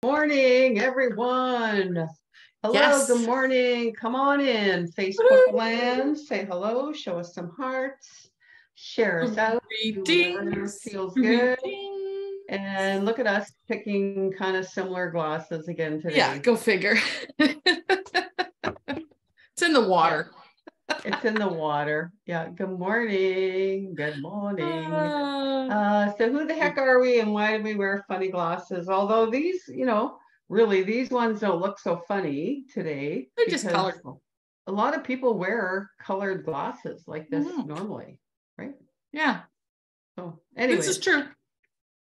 Morning, everyone. Hello, Yes. Good morning. Come on in. Facebook land, say hello, show us some hearts, share us out, do whatever feels good. And look at us picking kind of similar glosses again today. Yeah, go figure. It's in the water. Yeah, it's in the water. Yeah, good morning. Good morning. So who the heck are we and why do we wear funny glasses? Although these, really these ones don't look so funny today. They're just colorful. A lot of people wear colored glasses like this normally, right? Yeah. So anyway. This is true.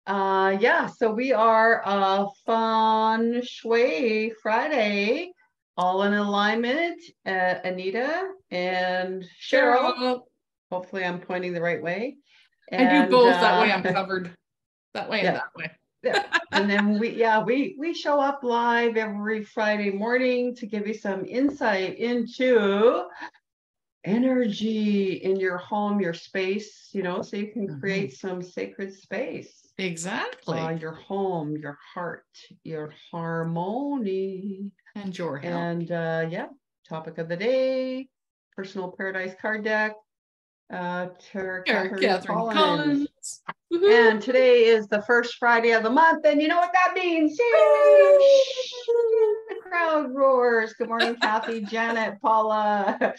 Yeah, so we are Feng Shui Friday, all in alignment. Anita and Cheryl. Hopefully I'm pointing the right way. And, I do both, that way I'm covered. That way and that way. Yeah. And then we show up live every Friday morning to give you some insight into energy in your home, your space, so you can create some sacred space. Exactly. Your home, your heart, your harmony. And your health. And topic of the day, personal paradise card deck. Catherine Collins. And today is the first Friday of the month, and you know what that means? The crowd roars. Good morning, Kathy, Janet, Paula,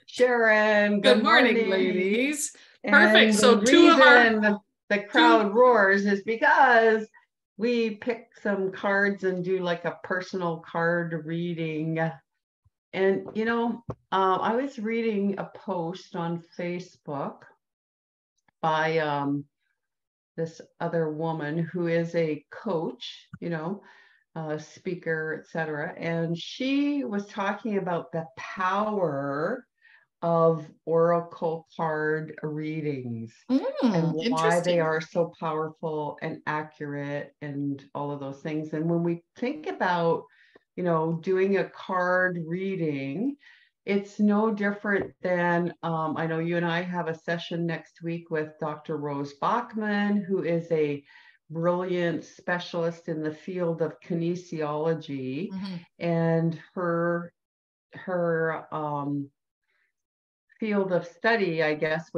Sharon. Good morning, ladies. And perfect. So the crowd roars is because we pick some cards and do like a personal card reading. And, I was reading a post on Facebook by this other woman who is a coach, speaker, etc. And she was talking about the power of oracle card readings and why they are so powerful and accurate and all of those things. And when we think about doing a card reading, it's no different than, I know you and I have a session next week with Dr. Rose Bachman, who is a brilliant specialist in the field of kinesiology. And her field of study, I guess,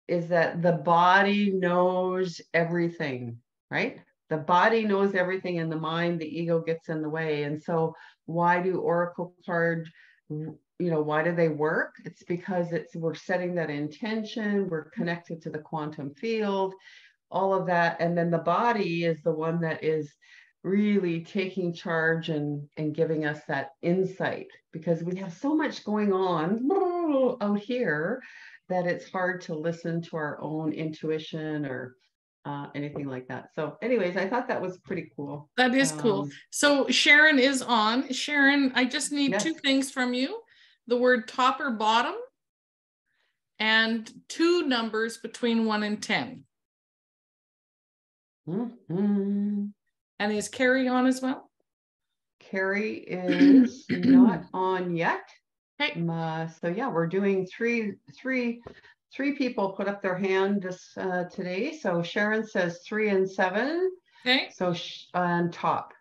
is that the body knows everything, right? The body knows everything, and the mind, the ego gets in the way. And so why do oracle cards, why do they work? It's because we're setting that intention, we're connected to the quantum field, all of that. And then the body is the one that is really taking charge and giving us that insight, because we have so much going on out here that it's hard to listen to our own intuition or anything like that. So anyways, I thought that was pretty cool. That is cool. So Sharon is on. Sharon, I just need two things from you. The word top or bottom and two numbers between 1 and 10. And is Carrie on as well? Carrie is not on yet. Okay. So yeah, we're doing three people put up their hand today. So Sharon says 3 and 7. Okay. So on top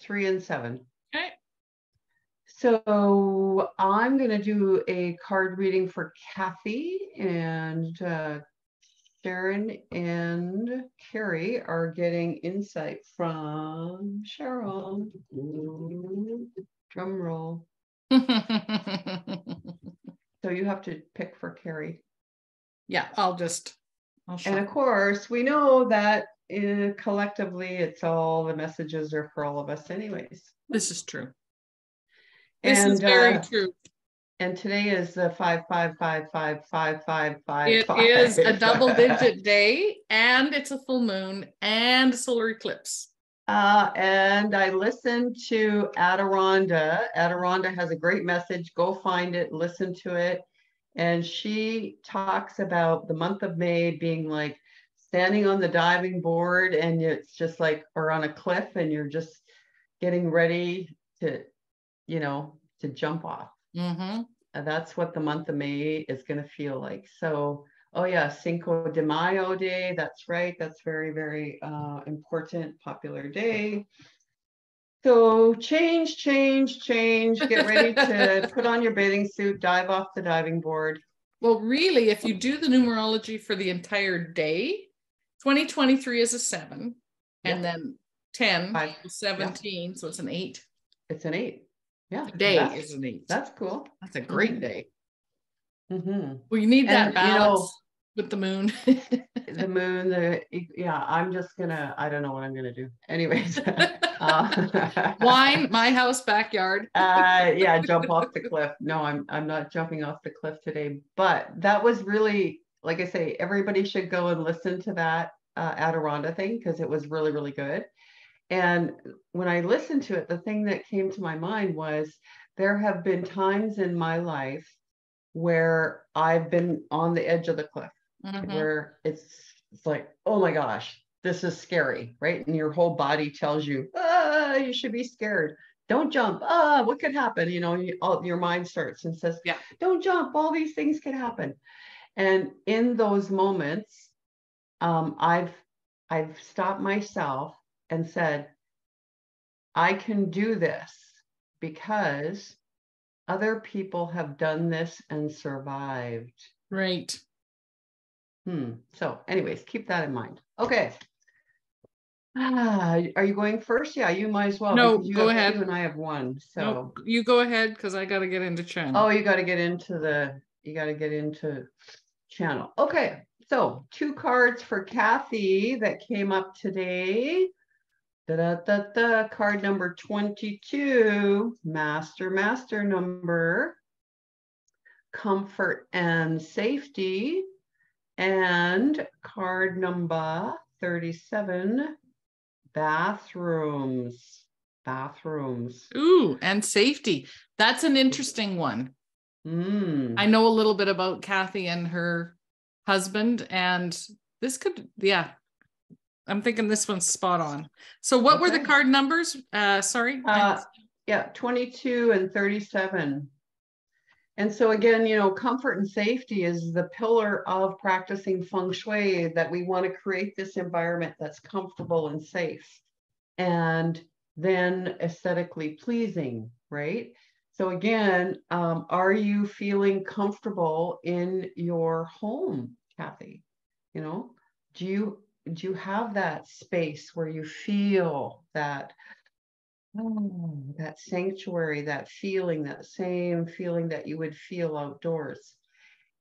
3 and 7. Okay. So I'm going to do a card reading for Kathy, and Sharon and Carrie are getting insight from Cheryl. Drum roll. So you have to pick for Carrie. Yeah, I'll and of course, we know that collectively, it's all the messages are for all of us anyways. This is true. This is very true. And today is the 5555555. It is a double-digit day, and it's a full moon and solar eclipse. And I listened to Adrain. Adrain has a great message. Go find it, listen to it. And she talks about the month of May being like standing on the diving board, and it's just like, or on a cliff, and you're just getting ready to, to jump off. That's what the month of May is going to feel like. So Oh yeah, Cinco de Mayo day. That's right. That's very, very important, popular day. So change. Get ready to put on your bathing suit, dive off the diving board. Well, really, if you do the numerology for the entire day, 2023 is a 7, and then 10 is 17, so it's an 8. It's an 8. Yeah. The day is an 8. That's cool. That's a great day. Mm-hmm. Well, you need that balance with the moon. The moon, I'm just gonna, I don't know what I'm gonna do. Anyways. Wine, my house, backyard. Yeah, jump off the cliff. No, I'm not jumping off the cliff today, but that was really, like I say, everybody should go and listen to that Adironda thing, because it was really, really good. And when I listened to it, the thing that came to my mind was there have been times in my life where I've been on the edge of the cliff, where it's like, oh my gosh, this is scary, right? And your whole body tells you, you should be scared. Don't jump. What could happen? You know, your mind starts and says, don't jump. All these things can happen. And in those moments, I've stopped myself and said, I can do this because other people have done this and survived. Right. So anyways, keep that in mind. Okay. Are you going first? Yeah, you might as well. No, you go have ahead. 2 and I have 1. So no, you go ahead, because I got to get into channel. Oh, you got to get into channel. Okay. So 2 cards for Kathy that came up today. Card number 22, master number, comfort and safety. And card number 37, bathrooms. Ooh, and safety. That's an interesting one. I know a little bit about Kathy and her husband, and this could, I'm thinking this one's spot on. So what were the card numbers? Sorry. 22 and 37. And so again, you know, comfort and safety is the pillar of practicing Feng Shui, that we want to create this environment that's comfortable and safe, and then aesthetically pleasing, right? So again, are you feeling comfortable in your home, Kathy? You know, do you have that space where you feel that, that sanctuary, that feeling, that same feeling that you would feel outdoors?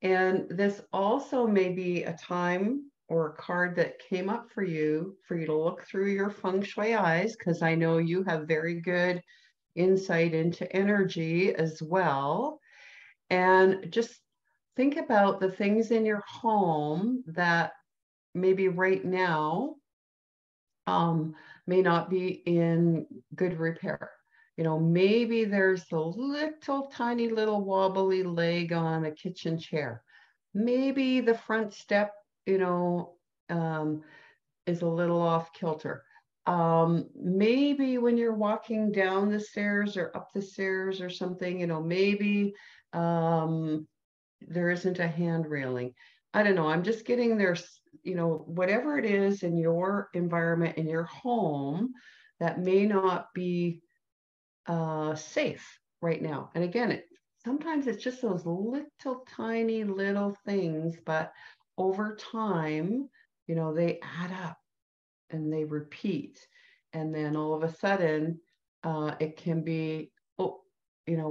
And this also may be a time or a card that came up for you to look through your Feng Shui eyes, because I know you have very good insight into energy as well. And just think about the things in your home that maybe right now may not be in good repair. You know, maybe there's a little tiny little wobbly leg on a kitchen chair. Maybe the front step, you know, is a little off kilter. Maybe when you're walking down the stairs or up the stairs or something, you know, maybe there isn't a hand railing. I don't know. I'm just getting there, you know, whatever it is in your environment, in your home, that may not be safe right now. And again, sometimes it's just those little tiny little things, but over time, you know, they add up and they repeat. And then all of a sudden, it can be, oh, you know,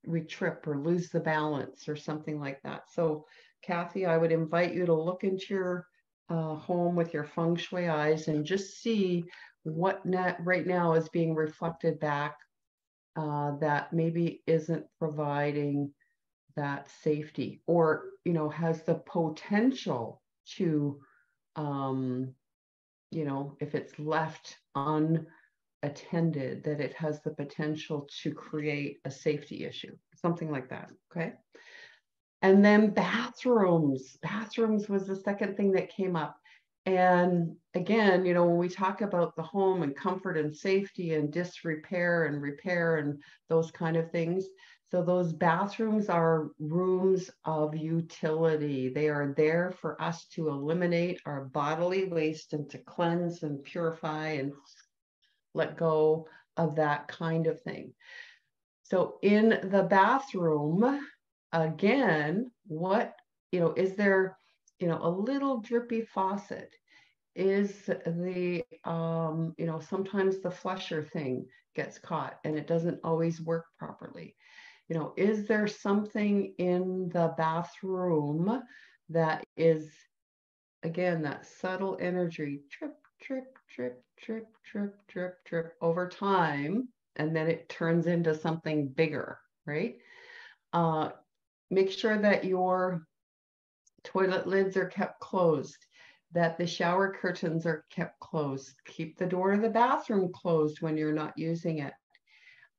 we trip or lose the balance or something like that. So Kathy, I would invite you to look into your home with your Feng Shui eyes and just see what right now is being reflected back that maybe isn't providing that safety, or, you know, has the potential to, you know, if it's left unattended, that it has the potential to create a safety issue, something like that. Okay. And then bathrooms was the second thing that came up. And again, when we talk about the home and comfort and safety and disrepair and repair and those kind of things, so those bathrooms are rooms of utility. They are there for us to eliminate our bodily waste and to cleanse and purify and let go of that kind of thing. So in the bathroom, again, is there, a little drippy faucet? Is the, sometimes the flusher thing gets caught and it doesn't always work properly. Is there something in the bathroom that is, again, that subtle energy, drip, drip, drip, drip, drip, drip, drip over time, and then it turns into something bigger, right? Make sure that your toilet lids are kept closed, that the shower curtains are kept closed. Keep the door to the bathroom closed when you're not using it.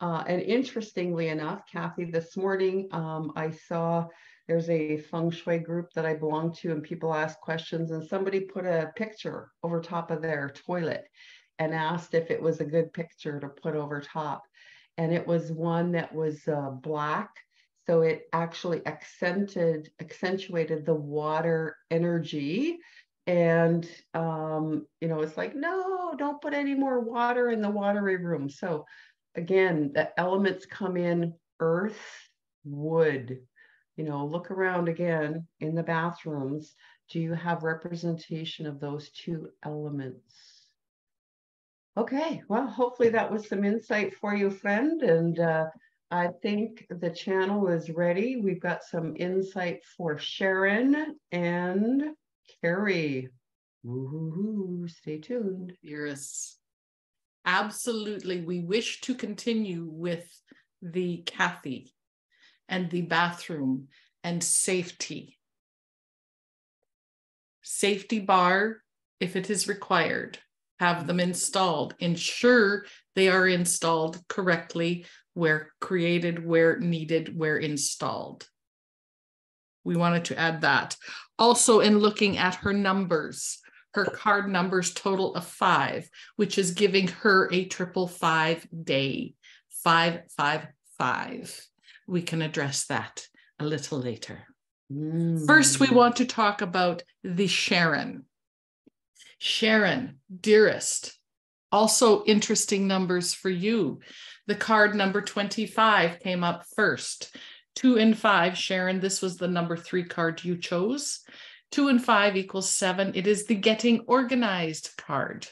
And interestingly enough, Kathy, this morning, I saw there's a Feng Shui group that I belong to, and people ask questions, and somebody put a picture over top of their toilet and asked if it was a good picture to put over top. And it was one that was black. So it actually accentuated the water energy. And, it's like, no, don't put any more water in the watery room. So again, the elements come in: earth, wood. Look around again in the bathrooms. Do you have representation of those two elements? Okay, well, hopefully that was some insight for you, friend. And I think the channel is ready. We've got some insight for Sharon and Carrie. Woo-hoo-hoo. Stay tuned. Yes, absolutely. We wish to continue with the Kathy and the bathroom and safety. Safety bar, if it is required, have them installed. Ensure they are installed correctly, where created, where needed, where installed. We wanted to add that. Also, in looking at her numbers, her card numbers total of 5, which is giving her a 555 day, 555. We can address that a little later. First, we want to talk about the Sharon. Sharon, dearest, also interesting numbers for you. The card number 25 came up first. 2 and 5, Sharon, this was the number 3 card you chose. 2 and 5 equals 7. It is the getting organized card.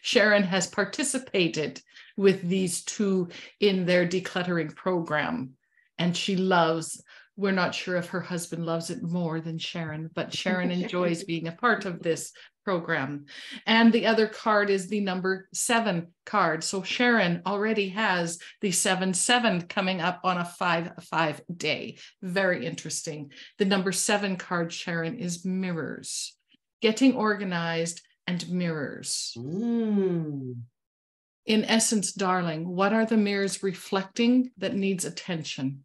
Sharon has participated with these two in their decluttering program, and she loves, we're not sure if her husband loves it more than Sharon, but Sharon enjoys being a part of this program. And the other card is the number 7 card. So Sharon already has the 7-7 coming up on a 5-5 day. Very interesting. The number 7 card, Sharon, is mirrors. Getting organized and mirrors. In essence, darling, what are the mirrors reflecting that needs attention?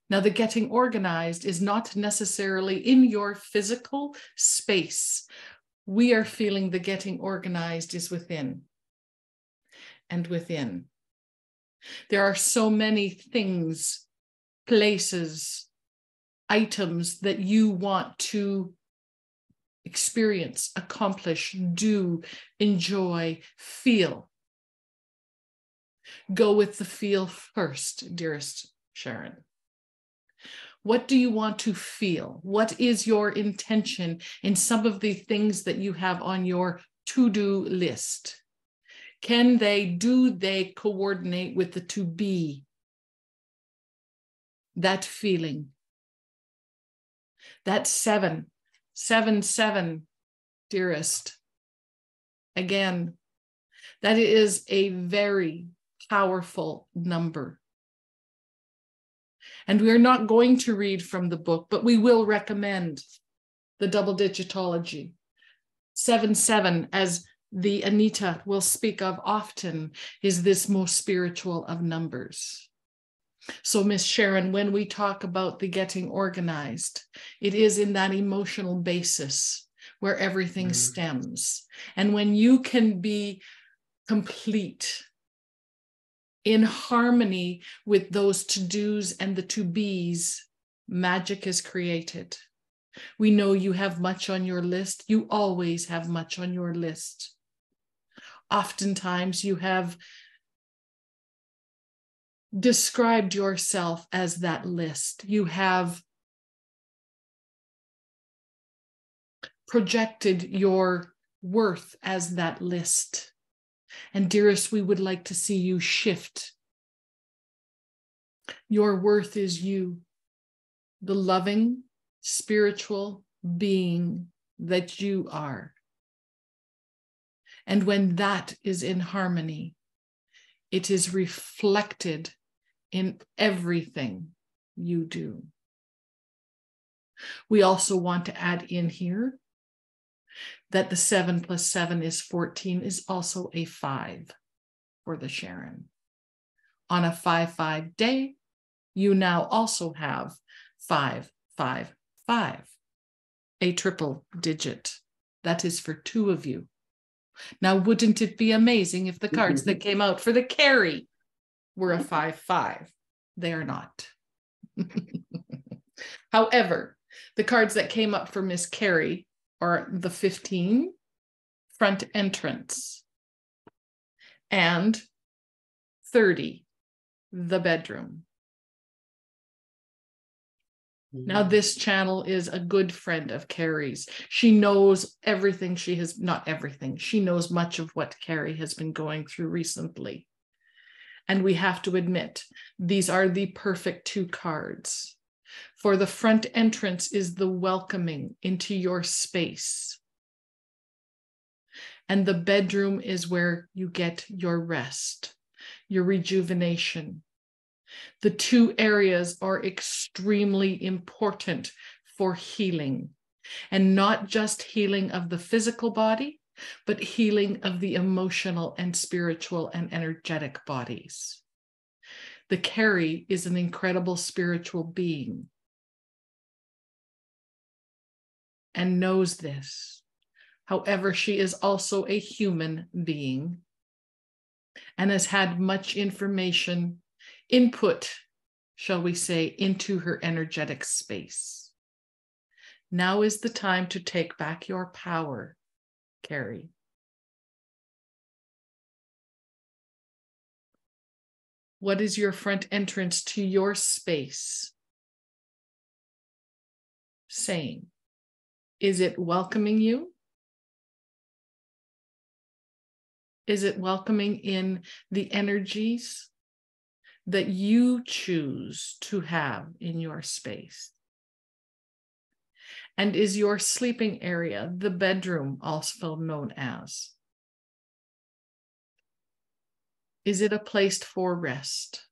Now, the getting organized is not necessarily in your physical space. We are feeling the getting organized is within and within. There are so many things, places, items that you want to experience, accomplish, do, enjoy, feel. Go with the feel first, dearest Sharon. What do you want to feel? What is your intention in some of the things that you have on your to-do list? Do they coordinate with the to be? That feeling. That 7, dearest. Again, that is a very powerful number. And we are not going to read from the book, but we will recommend the double digitology. 7-7, as the Anita will speak of often, is this most spiritual of numbers. So, Miss Sharon, when we talk about the getting organized, it is in that emotional basis where everything stems. And when you can be complete, in harmony with those to-dos and the to-bes, magic is created. We know you have much on your list. You always have much on your list. Oftentimes you have described yourself as that list. You have projected your worth as that list. And dearest, we would like to see you shift. Your worth is you, the loving, spiritual being that you are. And when that is in harmony, it is reflected in everything you do. We also want to add in here that the 7 + 7 is 14 is also a 5 for the Sharon. On a 5-5 day, you now also have 5-5-5, a triple digit. That is for 2 of you. Now, wouldn't it be amazing if the cards that came out for the carry were a 5-5? They are not. However, the cards that came up for Miss Carrie are the 15, front entrance, and 30, the bedroom. Now, this channel is a good friend of Carrie's. She knows everything not everything. She knows much of what Carrie has been going through recently. And we have to admit, these are the perfect 2 cards. For the front entrance is the welcoming into your space. And the bedroom is where you get your rest, your rejuvenation. The 2 areas are extremely important for healing, and not just healing of the physical body, but healing of the emotional and spiritual and energetic bodies. The Carrie is an incredible spiritual being and knows this. However, she is also a human being and has had much information, input, shall we say, into her energetic space. Now is the time to take back your power, Carrie. What is your front entrance to your space saying? Is it welcoming you? Is it welcoming in the energies that you choose to have in your space? And is your sleeping area, the bedroom, also known as? Is it a place for rest?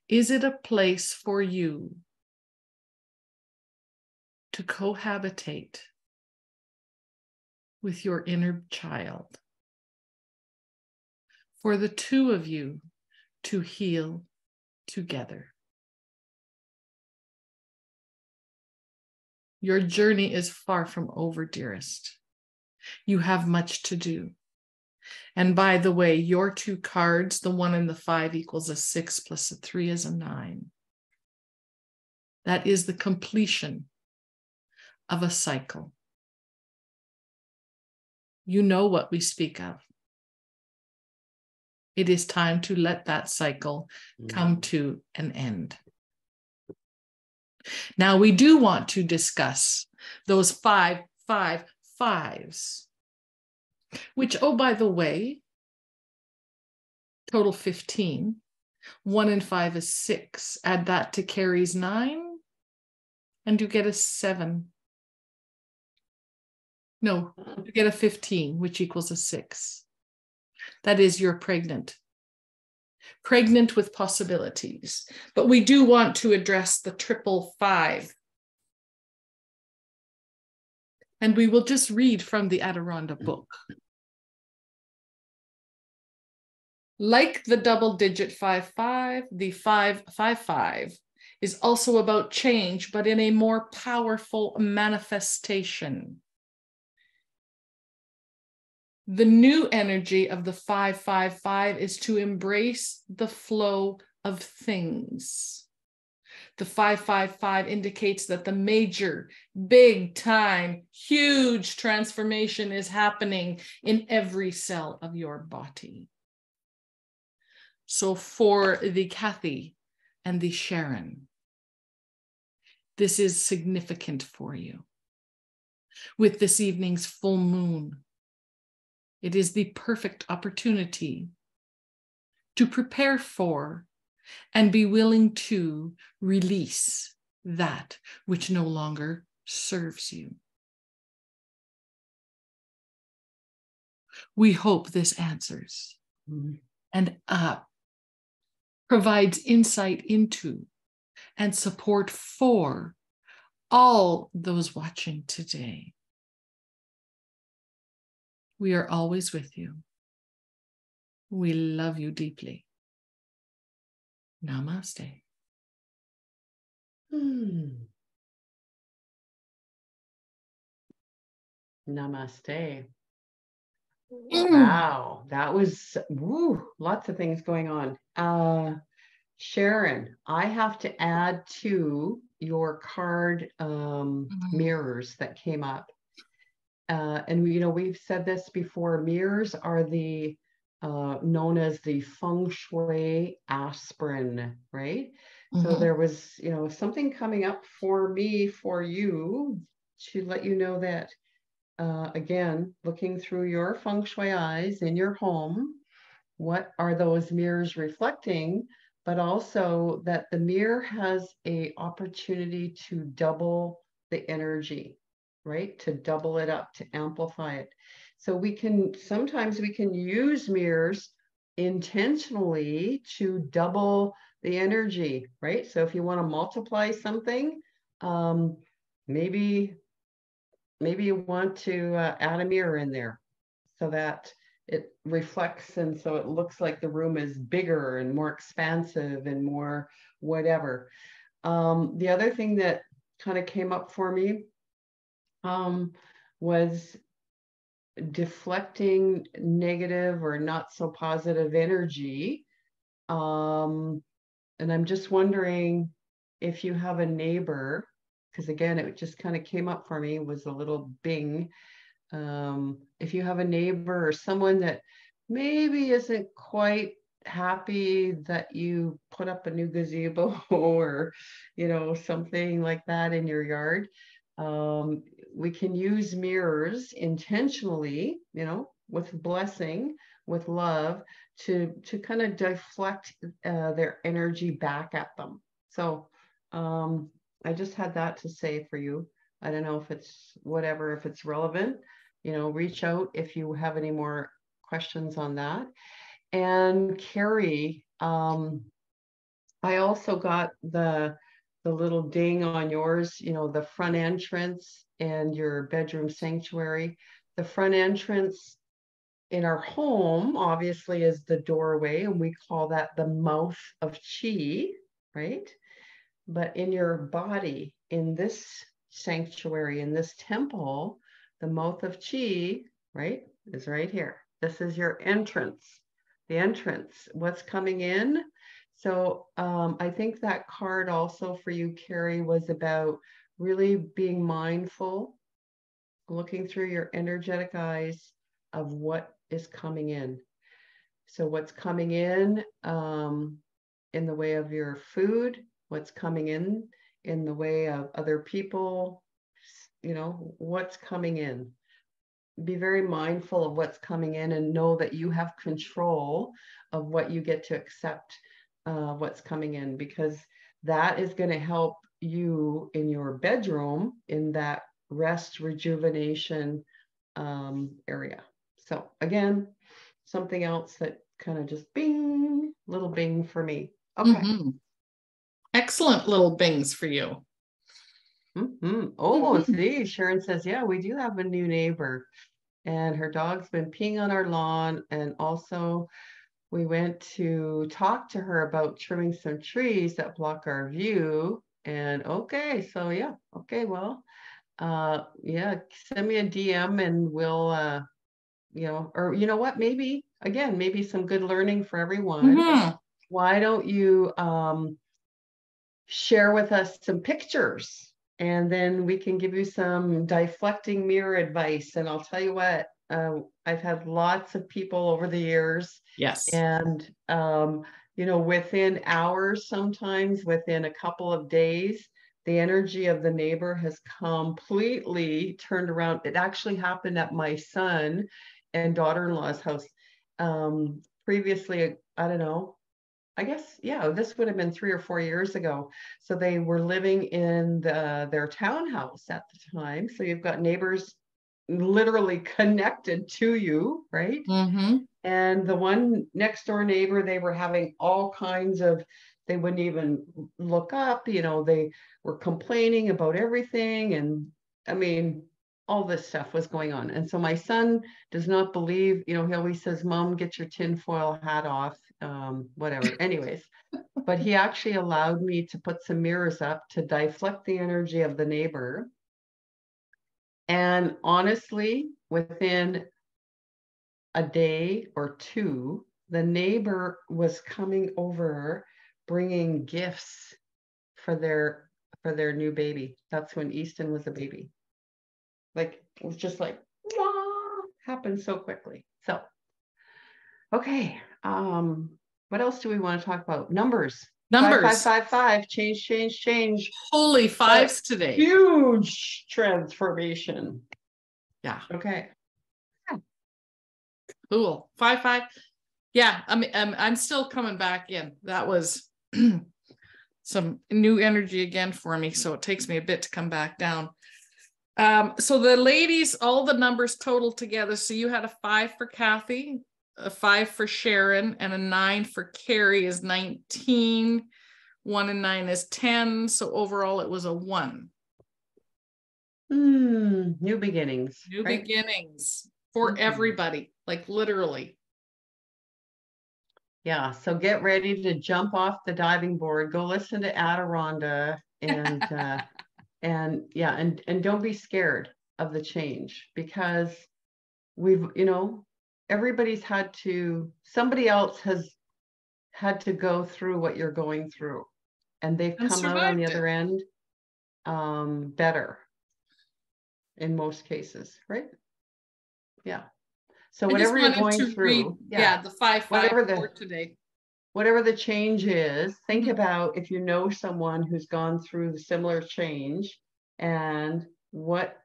Is it a place for you to cohabitate with your inner child? For the 2 of you to heal together. Your journey is far from over, dearest. You have much to do. And by the way, your 2 cards, the 1 and the 5 equals a 6 plus a 3 is a 9. That is the completion of a cycle. You know what we speak of. It is time to let that cycle come to an end. Now, we do want to discuss those 5-5-5s, which, oh, by the way, total 15. 1 and 5 is 6. Add that to Carrie's 9, and you get a 7. No, you get a 15, which equals a 6. That is, you're pregnant. Pregnant with possibilities. But we do want to address the 555. And we will just read from the Adirondack book. Like the double digit 55, the 555 is also about change, but in a more powerful manifestation. The new energy of the 555 is to embrace the flow of things. The 555 indicates that the major, big time, huge transformation is happening in every cell of your body. So for the Kathy and the Sharon, this is significant for you. With this evening's full moon, it is the perfect opportunity to prepare for and be willing to release that which no longer serves you. We hope this answers and provides insight into and support for all those watching today. We are always with you. We love you deeply. Namaste. Namaste. Wow, that was lots of things going on. Sharon, I have to add to your card mirrors that came up. And we've said this before, mirrors are the known as the Feng Shui aspirin, right? So there was, something coming up for me, for you, to let you know that, again, looking through your Feng Shui eyes in your home, what are those mirrors reflecting? But also that the mirror has an opportunity to double the energy, right? To double it up, to amplify it. So sometimes we can use mirrors intentionally to double the energy, right? So if you want to multiply something, maybe you want to add a mirror in there so that it reflects, and so it looks like the room is bigger and more expansive and more whatever. The other thing that kind of came up for me was deflecting negative or not so positive energy. And I'm just wondering if you have a neighbor, because again, it just kind of came up for me, was a little bing. If you have a neighbor or someone that maybe isn't quite happy that you put up a new gazebo or, something like that in your yard, we can use mirrors intentionally, with blessing, with love, to kind of deflect their energy back at them. So I just had that to say for you. I don't know if it's if it's relevant, reach out if you have any more questions on that. And Carrie, I also got the little ding on yours, the front entrance and your bedroom sanctuary. The front entrance in our home obviously is the doorway, and we call that the mouth of chi, right? But in your body, in this sanctuary, in this temple, the mouth of chi, right, is right here. This is your entrance, the entrance, what's coming in. So I think that card also for you, Carrie, was about really being mindful, looking through your energetic eyes of what is coming in. So what's coming in the way of your food, what's coming in the way of other people, what's coming in. Be very mindful of what's coming in and know that you have control of what you get to accept, what's coming in, because that is going to help you in your bedroom in that rest, rejuvenation area. So again, something else that kind of just bing, little bing for me. Okay. Excellent little bings for you. Oh, see, Sharon says, yeah, we do have a new neighbor, and her dog's been peeing on our lawn, and also we went to talk to her about trimming some trees that block our view. And okay, so yeah, okay, well, yeah, send me a DM and we'll, you know, or you know what, maybe, again, maybe some good learning for everyone. Mm-hmm. Why don't you share with us some pictures and then we can give you some deflecting mirror advice. And I'll tell you what, I've had lots of people over the years. Yes. And, you know, within hours, sometimes within a couple of days, the energy of the neighbor has completely turned around. It actually happened at my son and daughter-in-law's house. Previously, I don't know, I guess, yeah, this would have been 3 or 4 years ago. So they were living in their townhouse at the time. So you've got neighbors literally connected to you, right? Mm-hmm. And the one next door neighbor, they were having all kinds of, they wouldn't even look up, you know, they were complaining about everything. And I mean, all this stuff was going on. And so my son does not believe, you know, he always says, Mom, get your tinfoil hat off, whatever. Anyways, but he actually allowed me to put some mirrors up to deflect the energy of the neighbor. And honestly, within a day or two, the neighbor was coming over bringing gifts for their new baby. That's when Easton was a baby. Like, it was just like, wah, happened so quickly. So, okay. What else do we want to talk about? Numbers. 5555, change. Holy fives today. Huge transformation. Yeah. Okay. Cool. 5-5. Yeah, I mean, I'm still coming back in. That was some new energy again for me, so it takes me a bit to come back down. So the ladies, all the numbers total together. So you had a 5 for Kathy, a 5 for Sharon, and a 9 for Carrie is 19. 1 and 9 is 10. So overall, it was a 1. New beginnings. New beginnings for everybody, like literally. Yeah, so get ready to jump off the diving board. Go listen to Adirondacks and and don't be scared of the change, because we've, you know, somebody else has had to go through what you're going through, and they've come out on the other end better in most cases, right? Yeah. So whatever you're going through, the 5-5 for today. Whatever the change is, think about if you know someone who's gone through the similar change and what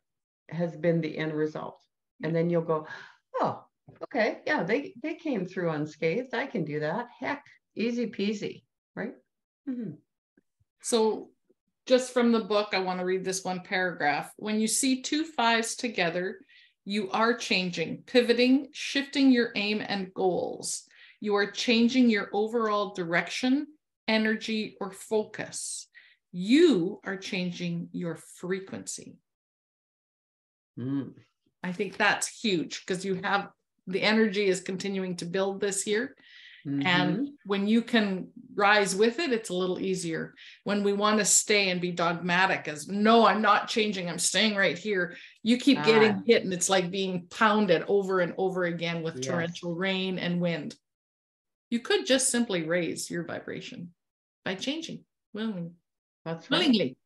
has been the end result. And then you'll go, oh, okay, yeah, they came through unscathed. I can do that. Heck, easy peasy, right? So just from the book, I want to read this one paragraph. When you see 2 5s together, you are changing, pivoting, shifting your aim and goals. You are changing your overall direction, energy, or focus. You are changing your frequency. I think that's huge, because you have the energy is continuing to build this year. And when you can rise with it, it's a little easier. When we want to stay and be dogmatic as, no, I'm not changing, I'm staying right here, you keep getting hit, and it's like being pounded over and over again with torrential rain and wind. You could just simply raise your vibration by changing willingly. That's willingly.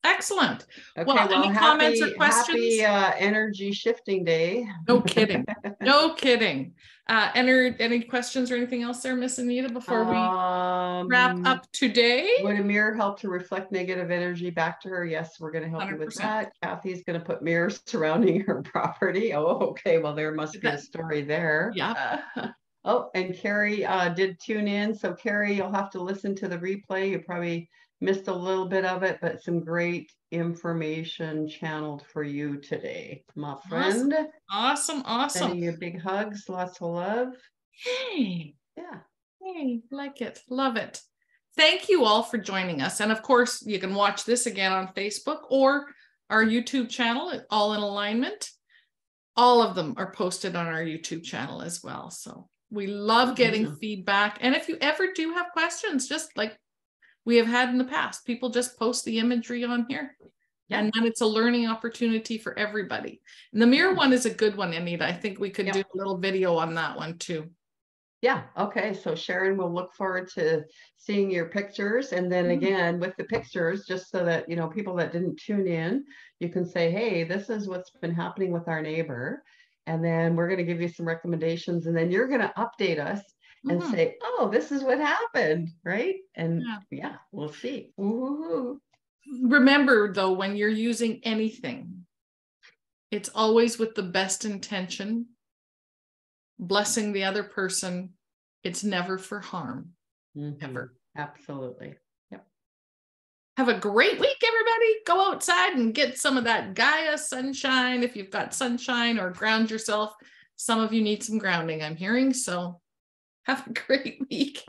Excellent. Okay, well, any comments or questions? Happy energy shifting day. No kidding. No kidding. Any questions or anything else there, Miss Anita, before we wrap up today? Would a mirror help to reflect negative energy back to her? Yes, we're going to help 100%. You with that. Kathy's going to put mirrors surrounding her property. Oh, okay. Well, there must be a story there. Yeah. Oh, and Carrie did tune in. So Carrie, you'll have to listen to the replay. You probably missed a little bit of it, but some great information channeled for you today, my friend. Awesome. Sending you big hugs, lots of love. Hey. Yeah. Hey, like it. Love it. Thank you all for joining us. And of course, you can watch this again on Facebook or our YouTube channel, All in Alignment. all of them are posted on our YouTube channel as well. So we love getting feedback. And if you ever do have questions, just like we have had in the past, people just post the imagery on here. Yeah. And then it's a learning opportunity for everybody. And the mirror one is a good one, Anita. I think we could do a little video on that one too. Yeah. Okay. So Sharon, will look forward to seeing your pictures. And then again, with the pictures, just so that, you know, people that didn't tune in, you can say, hey, this is what's been happening with our neighbor. And then we're going to give you some recommendations. And then you're going to update us and say, oh, this is what happened. Right. And yeah we'll see. Woo-hoo. Remember, though, when you're using anything, it's always with the best intention, blessing the other person. It's never for harm, ever. Absolutely. Yep. Have a great week, everybody. Go outside and get some of that Gaia sunshine. If you've got sunshine, or ground yourself. Some of you need some grounding, I'm hearing. So have a great week.